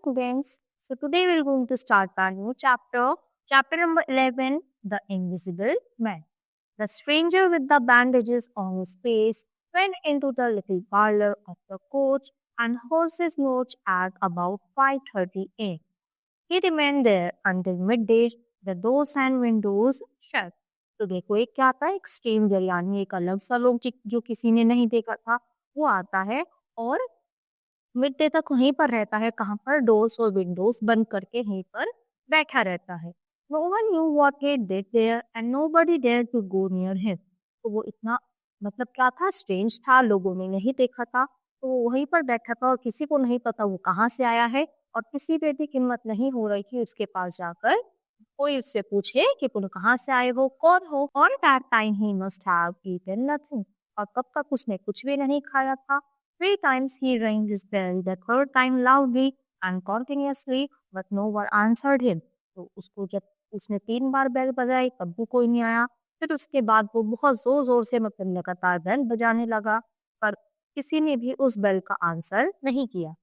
students. So today we're going to start our new chapter, chapter number 11, The Invisible Man. The stranger with the bandages on his face went into the little parlor of the coach and horse's lodge at about 5:30 a.m. He remained there until midday, the doors and windows shut. तो देखो एक क्या आता है, एक stranger यानी एक अलग सा लोग जो किसी ने नहीं देखा था, वो आता है और मिड डे तक वहीं पर रहता है, कहाँ पर, डोर्स और विंडोज बंद करके वहीं पर बैठा रहता है। No one knew what he did there and nobody dared to go near him. तो वो इतना मतलब क्या था, स्ट्रेंज था, लोगों ने नहीं देखा था, तो वो वहीं पर बैठा था और किसी को नहीं पता वो कहाँ से आया है और किसी पे भी हिम्मत नहीं हो रही थी उसके पास जाकर कोई उससे पूछे कि तुम कहाँ से आए हो, कौन हो। On that time he must have eaten nothing. और कब तक उसने कुछ भी नहीं खाया था। 3 times he rang his bell, the third time loudly and continuously, but no one answered him. तो उसको जब उसने 3 बार बेल बजाई तब भी कोई नहीं आया। फिर उसके बाद वो बहुत जोर जोर से मतलब लगातार बेल बजाने लगा, पर किसी ने भी उस बेल का आंसर नहीं किया।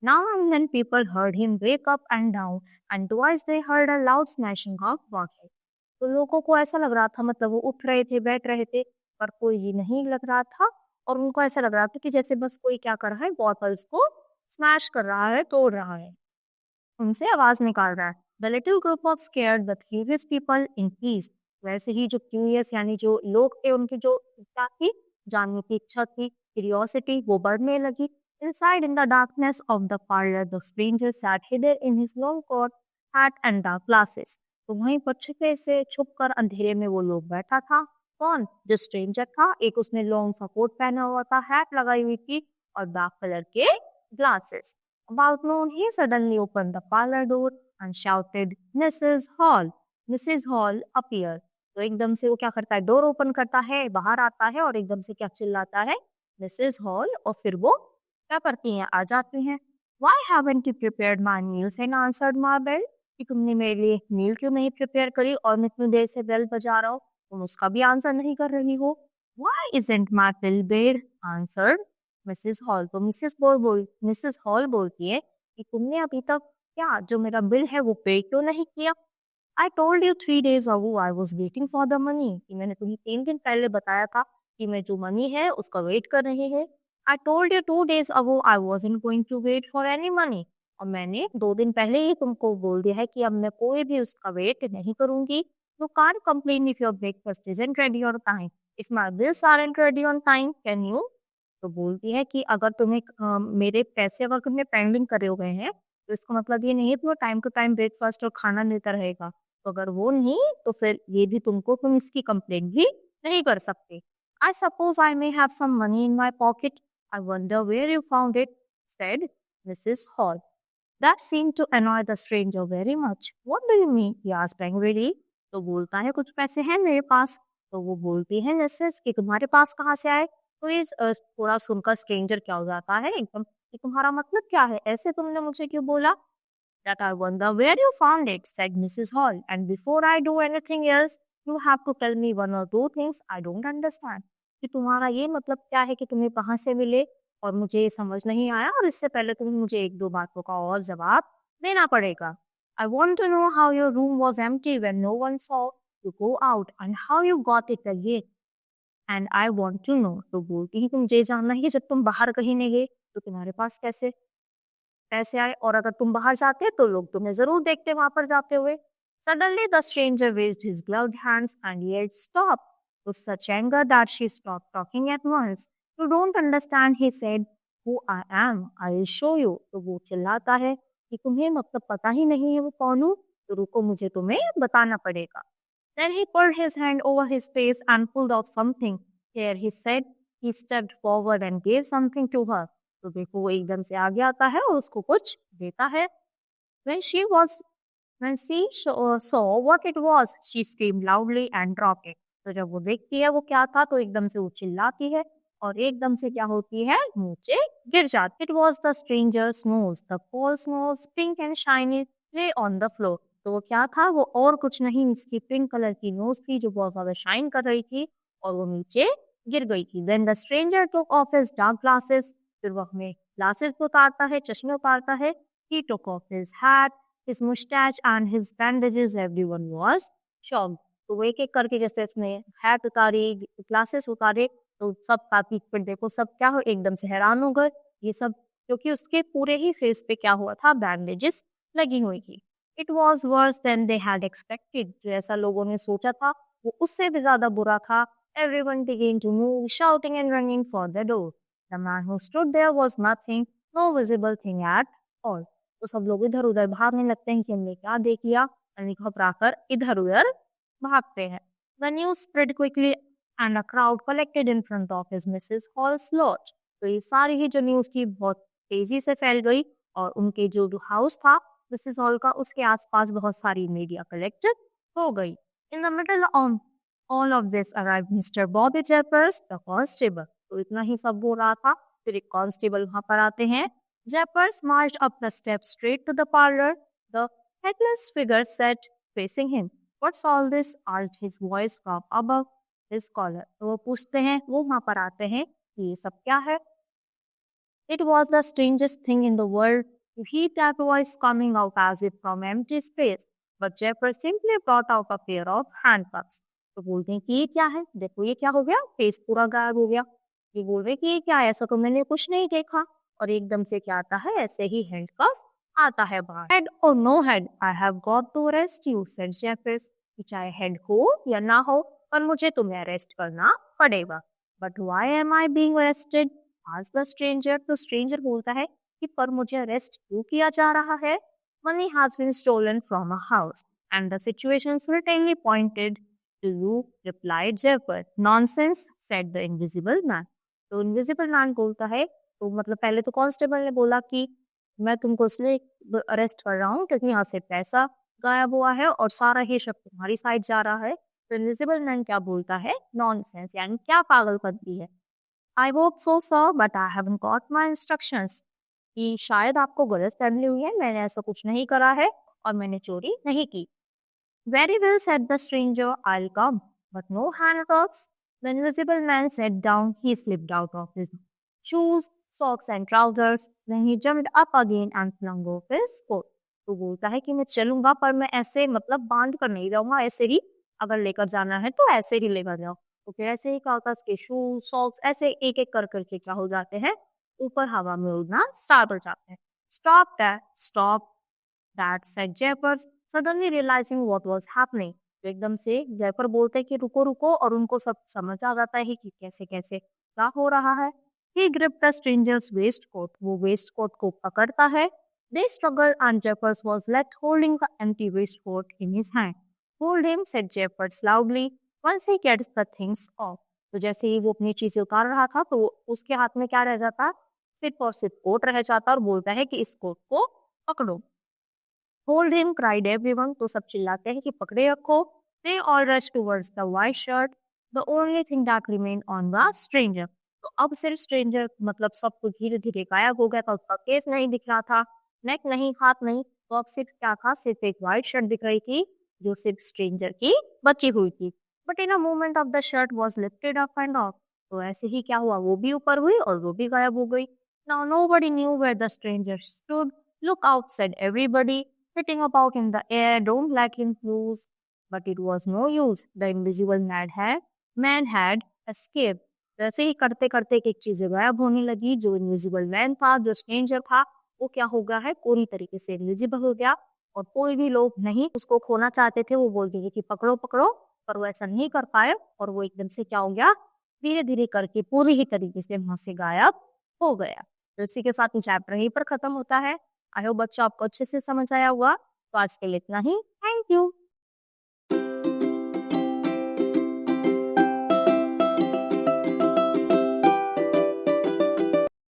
Now and then people heard him wake up and down, and twice they heard a loud smashing of bottles. तो लोगों को ऐसा लग रहा था, मतलब वो उठ रहे थे, बैठ रहे थे, पर कोई ही नहीं लग रहा था और उनको ऐसा लग रहा था कि जैसे बस कोई क्या कर रहा है, बॉटल्स को स्मैश कर रहा है, तोड़ रहा है, उनसे आवाज निकाल रहा है। The little group of scared but curious people increased. वैसे ही जो क्यूरियस यानी जो लोग थे, उनकी जो इच्छा थी, जानने की इच्छा थी, क्यूरियोसिटी, वो बढ़ने लगी। Inside in the darkness of the parlor, the stranger sat hidden in his long coat, hat and dark glasses. तो वहीं पर छुपे से छुपकर अंधेरे में वो लोग बैठा था। कौन? जो स्ट्रेंजर था। एक उसने लॉन्ग सा कोट पहना हुआ था, हैट लगाई हुई थी और डार्क कलर के glasses. About noon, he suddenly opened the parlor door and shouted, "Mrs. Hall." Mrs. Hall appeared. तो एकदम से वो क्या करता है, डोर ओपन करता है, बाहर आता है और एकदम से क्या चिल्लाता है, मिसेस हॉल। और फिर वो क्या करती हैं, आ जाती हैं। Why haven't you prepared my meals and answered my bell? कि तुमने मेरे लिए मील क्यों नहीं प्रिपेयर करी और मैं इतनी देर से बेल बजा रहा हूँ, तुम उसका भी आंसर नहीं कर रही हो। Why isn't my bill paid? Answered Mrs hall. तो मिसेस हॉल बोलती है कि तुमने अभी तक क्या जो मेरा बिल है वो पे क्यों नहीं किया। आई told you 3 days ago I was waiting for the money. कि मैंने तुम्हें 3 दिन पहले बताया था कि मैं जो मनी है उसका वेट कर रही है। I told you 2 days ago I wasn't going to wait for any money. और मैंने 2 दिन पहले ही तुमको बोल दिया है कि अब मैं कोई भी उसका वेट नहीं करूंगी। You can't complain if your breakfast isn't ready on time. If my bills aren't ready on time can you. तो बोलती है कि अगर तुम्हें मेरे पैसे अगर तुमने पेंडिंग करे हुए हैं, तो इसका मतलब ये नहीं है कि वो टाइम टू टाइम ब्रेकफास्ट और खाना मिलता रहेगा। तो अगर वो नहीं, तो फिर ये भी तुम इसकी कंप्लेन भी नहीं कर सकते। I suppose I may have some money in my pocket. I wonder where you found it, said Mrs Hall. That seemed to annoy the stranger very much. What do you mean? He asked angrily. तो बोलता है कुछ पैसे हैं मेरे पास। तो वो बोलती है मिसेस कि तुम्हारे पास कहाँ से आए। तो ये थोड़ा सुनकर स्ट्रेंजर क्या हो जाता है एकदम कि तुम्हारा मतलब क्या है, ऐसे तुमने मुझे क्यों बोला। That I wonder where you found it, said Mrs. Hall. And before I do anything else, you have to tell me one or two things I don't understand. कि तुम्हारा ये मतलब क्या है कि तुम्हें कहाँ से मिले और मुझे ये समझ नहीं आया, और इससे पहले तुम्हें मुझे 1-2 बातों का और जवाब देना पड़ेगा। I want to know how your room was empty when no one saw you go out and how you got it again. And I want to know. तो बोलती है कि मुझे जानना है कि जब तुम बाहर कहीं नहीं गए तो तुम्हारे पास कैसे पैसे आए, और अगर तुम बाहर जाते तो लोग तुम्हें जरूर देखते वहां पर जाते हुए। Suddenly the stranger raised his gloved hands and yelled, "Stop!" with such anger that she stopped talking at once. You don't understand, he said. Who I am, I will show you. तो वो चिल्लाता है कि तुम्हें मतलब पता ही नहीं है वो कौन हूँ, तो रुको मुझे तुम्हें बताना पड़ेगा। Then he put his hand over his face and pulled out something. Here, he said. He stepped forward and gave something to her. तो देखो वो एकदम से आगे आता है और उसको कुछ देता है। When she was when she saw what it was, she screamed loudly and dropped it. तो जब वो देखती है वो क्या था, तो एकदम से वो चिल्लाती है और एकदम से क्या होती है, नीचे गिर जाती। It was the stranger's nose, the false nose, pink and shiny, lay on the floor. तो वो क्या था, वो और कुछ नहीं, इसकी पिंक कलर की नोज थी जो बहुत ज्यादा शाइन कर रही थी और वो नीचे गिर गई थी। Then the stranger took off his dark glasses. फिर वो हमें ग्लासेस उतारता है, चश्मे उतारता है। He took off his hat, his mustache and his bandages. Everyone was shocked. तो वो एक-एक करके जैसे उसने हैट उतारी, ग्लासेस उतारे, तो सब का पीठ पे देखो सब क्या हो एकदम से हैरान हो गए। ये सब क्योंकि उसके पूरे ही फेस पे क्या हुआ था, बैंडेजेस लगी हुई थी। It was worse than they had expected. जो ऐसा लोगों ने सोचा था वो उससे भी ज्यादा बुरा था। Everyone began to move, shouting and running for the door. The man who stood there was nothing, no visible thing at all. तो सब लोग इधर उधर भागने लगते हैं कि हमने क्या देख लिया, यानी घबराकर इधर उधर भागते हैं। The news spread quickly and a crowd collected in front of his Mrs. Hall's lodge. तो ये सारी ही जो न्यूज थी बहुत तेजी से फैल गई और उनके जो हाउस था मिसेस हॉल का, उसके आसपास बहुत सारी मीडिया कलेक्टेड हो गई। In the middle of all of this arrived mister Bobby Jaffers the constable. तो इतना ही सब हो रहा था, फिर एक कांस्टेबल वहां पर आते हैं। Jaffers marched up the steps straight to the parlour. The headless figure sat facing him. What's all this? Asked his voice from above his collar. तो वो पूछते हैं, वो वहां पर आते हैं कि ये सब क्या है। It was the strangest thing in the world to hear that voice coming out as if from empty space, but Jeffers simply brought out a pair of handcuffs. तो बोलते हैं कि ये क्या है, देखो ये क्या हो गया, फेस पूरा गायब हो गया। ये बोल रहे कि ये क्या है, ऐसा तो मैंने कुछ नहीं देखा। और एकदम से क्या आता है, ऐसे ही हैंडकफ आता है बाहर। हेड और no head, I have got to arrest you, said Jeffers. कि चाहे हेड हो या ना हो, पर मुझे तुम्हें अरेस्ट करना पड़ेगा। But why am I being arrested? Asked the stranger. तो स्ट्रेंजर बोलता है कि पर मुझे अरेस्ट क्यों किया जा रहा है? Money has been stolen from a house and the situation certainly pointed to you, replied Jaffers. Nonsense, said the invisible man. तो इनविजिबल मैन बोलता है, तो मतलब पहले तो कांस्टेबल ने बोला कि मैं तुमको इसलिए अरेस्ट कर रहा हूँ क्योंकि यहाँ से पैसा गायब हुआ है और सारा ही शक तुम्हारी साइड जा रहा है। तो इनविजिबल मैन क्या बोलता है? नॉनसेंस, यानी क्या पागलपंती है। I hope so sir, but I haven't got my instructions. कि शायद आपको गलतफहमी हुई है, मैंने ऐसा कुछ नहीं करा है और मैंने चोरी नहीं की। Very well, said the stranger, I'll come, but no handcuffs. The invisible man sat down. He slipped out of his shoes, socks and trousers. Then he jumped up again and flung off his coat. तो बोलता है कि मैं चलूंगा पर मैं ऐसे मतलब बांध कर नहीं जाऊंगा, ऐसे ही अगर लेकर जाना है तो ऐसे ही लेकर जाओ। तो फिर ऐसे ही कागज के शूज सॉक्स ऐसे एक एक कर करके क्या हो जाते हैं, ऊपर हवा में उड़ना स्टार्ट हो जाते हैं। Stop that, said Jaffers, suddenly realising what was happening. तो एकदम से जेपर बोलते हैं कि रुको रुको, और उनको सब समझ आ जाता है कि कैसे कैसे क्या हो रहा है। He gripped the stranger's waistcoat. वो वेस्ट कोट को पकड़ता है। They struggle and Jaffers was left holding the empty waistcoat in his hand. Hold him, said Jaffers loudly, once he gets the things off. तो जैसे ही वो अपनी चीजें उतार रहा था तो उसके हाथ में क्या रह जाता, सिर्फ और सिर्फ कोट रह जाता और बोलता है कि इस कोट को पकड़ो। Hold him, cried everyone. तो सब चिल्लाते हैं कि पकड़े रखो। They all rush towards the white shirt, the only thing that remain on the stranger. तो अब सिर्फ स्ट्रेंजर मतलब सब कुछ धीरे धीरे गायब हो गया था, उसका केस नहीं दिख रहा था, नेक नहीं, हाथ नहीं, तो अब सिर्फ क्या था, सिर्फ एक व्हाइट शर्ट दिख रही थी जो सिर्फ स्ट्रेंजर की बची हुई थी। But in a moment of the shirt was lifted up end of. तो ऐसे ही क्या हुआ, वो भी ऊपर हुई और वो भी गायब हो गई। Now nobody knew where the stranger stood. Look out, said everybody, flitting about in the air. Don't let him lose. But it was no use. The invisible man had escaped. वैसे ही करते करते एक चीजें गायब होने लगी। जो इनविजिबल मैन था, जो स्ट्रेंजर था, वो क्या हो गया है, पूरी तरीके से इनविजिबल हो गया और कोई भी लोग नहीं उसको खोना चाहते थे। वो बोलते थे कि पकड़ो पकड़ो, पर वो ऐसा नहीं कर पाए और वो एकदम से क्या हो गया, धीरे धीरे करके पूरी ही तरीके से वहां से गायब हो गया। तो इसी के साथ चैप्टर यहीं पर खत्म होता है। आई होप बच्चों आपको अच्छे से समझ आया हुआ। तो आज के लिए इतना ही।